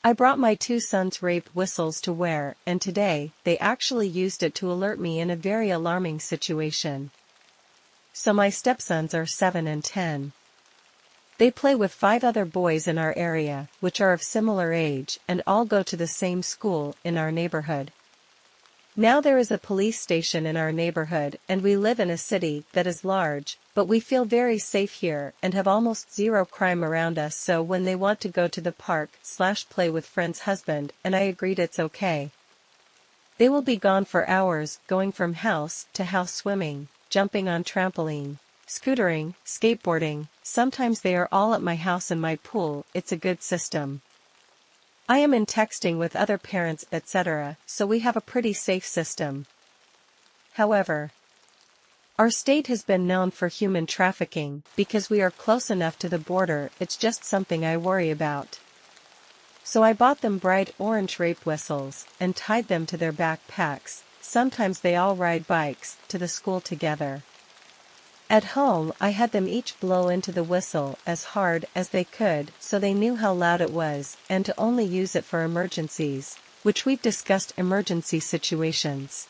I brought my two sons' rape whistles to wear, and today, they actually used it to alert me in a very alarming situation. So my stepsons are 7 and 10. They play with 5 other boys in our area, which are of similar age, and all go to the same school in our neighborhood. Now there is a police station in our neighborhood, and we live in a city that is large, but we feel very safe here and have almost zero crime around us, so when they want to go to the park/play with friend's husband and I agreed it's okay. They will be gone for hours, going from house to house, swimming, jumping on trampoline, scootering, skateboarding. Sometimes they are all at my house and my pool. It's a good system. I am in texting with other parents, etc., so we have a pretty safe system. However, our state has been known for human trafficking. Because we are close enough to the border, it's just something I worry about. So I bought them bright orange rape whistles, and tied them to their backpacks. Sometimes they all ride bikes to the school together. At home I had them each blow into the whistle as hard as they could so they knew how loud it was, and to only use it for emergencies, which we've discussed emergency situations.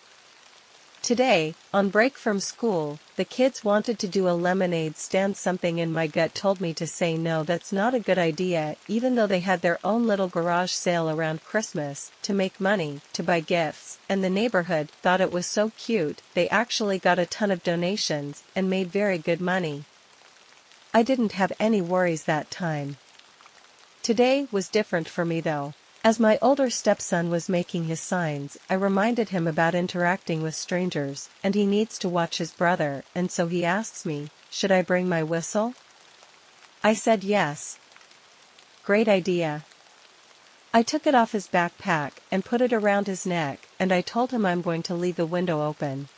Today, on break from school, the kids wanted to do a lemonade stand. Something in my gut told me to say no, that's not a good idea, even though they had their own little garage sale around Christmas, to make money, to buy gifts, and the neighborhood thought it was so cute. They actually got a ton of donations, and made very good money. I didn't have any worries that time. Today was different for me though. As my older stepson was making his signs, I reminded him about interacting with strangers, and he needs to watch his brother, and so he asks me, should I bring my whistle? I said yes. Great idea. I took it off his backpack and put it around his neck, and I told him I'm going to leave the window open.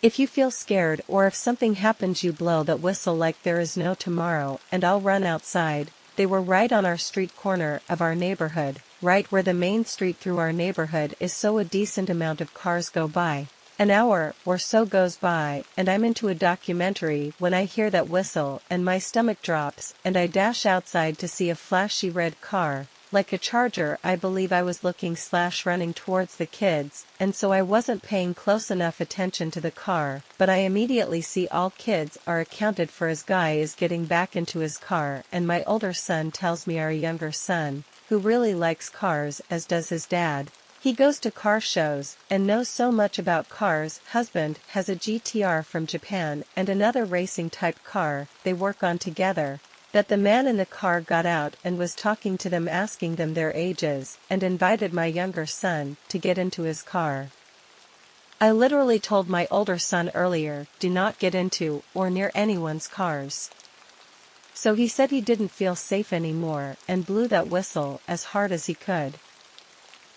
If you feel scared or if something happens, you blow that whistle like there is no tomorrow, and I'll run outside. They were right on our street corner of our neighborhood, right where the main street through our neighborhood is, so a decent amount of cars go by. An hour or so goes by, and I'm into a documentary when I hear that whistle, and my stomach drops, and I dash outside to see a flashy red car, like a Charger. I believe I was looking/running towards the kids, and so I wasn't paying close enough attention to the car, but I immediately see all kids are accounted for as guy is getting back into his car, and my older son tells me our younger son, who really likes cars as does his dad, he goes to car shows and knows so much about cars. Husband has a GTR from Japan and another racing type car they work on together, that the man in the car got out and was talking to them, asking them their ages, and invited my younger son to get into his car. I literally told my older son earlier, do not get into or near anyone's cars. So he said he didn't feel safe anymore and blew that whistle as hard as he could.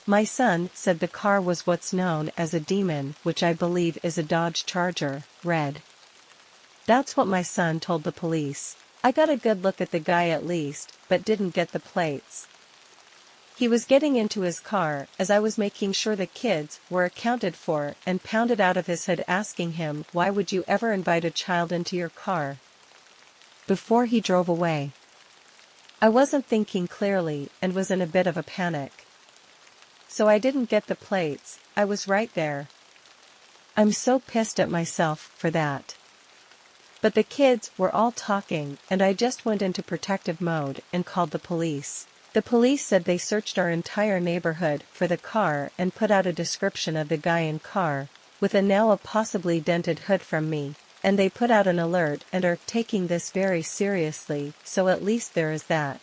My son said the car was what's known as a demon, which I believe is a Dodge Charger, red. That's what my son told the police. I got a good look at the guy at least, but didn't get the plates. He was getting into his car as I was making sure the kids were accounted for, and pounded out of his head asking him, why would you ever invite a child into your car? Before he drove away. I wasn't thinking clearly and was in a bit of a panic. So I didn't get the plates. I was right there. I'm so pissed at myself for that. But the kids were all talking, and I just went into protective mode and called the police. The police said they searched our entire neighborhood for the car and put out a description of the guy in car, with a now a possibly dented hood from me, and they put out an alert and are taking this very seriously, so at least there is that.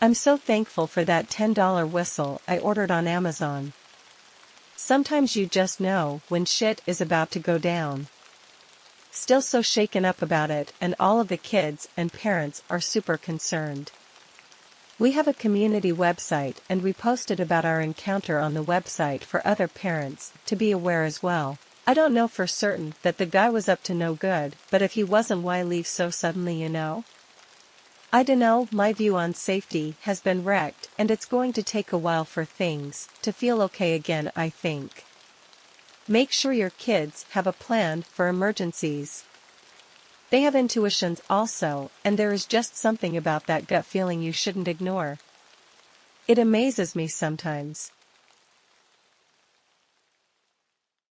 I'm so thankful for that $10 whistle I ordered on Amazon. Sometimes you just know when shit is about to go down. Still so shaken up about it, and all of the kids and parents are super concerned. We have a community website and we posted about our encounter on the website for other parents to be aware as well. I don't know for certain that the guy was up to no good, but if he wasn't, why leave so suddenly, you know? I dunno, my view on safety has been wrecked, and it's going to take a while for things to feel okay again, I think. Make sure your kids have a plan for emergencies. They have intuitions also, and there is just something about that gut feeling you shouldn't ignore. It amazes me sometimes.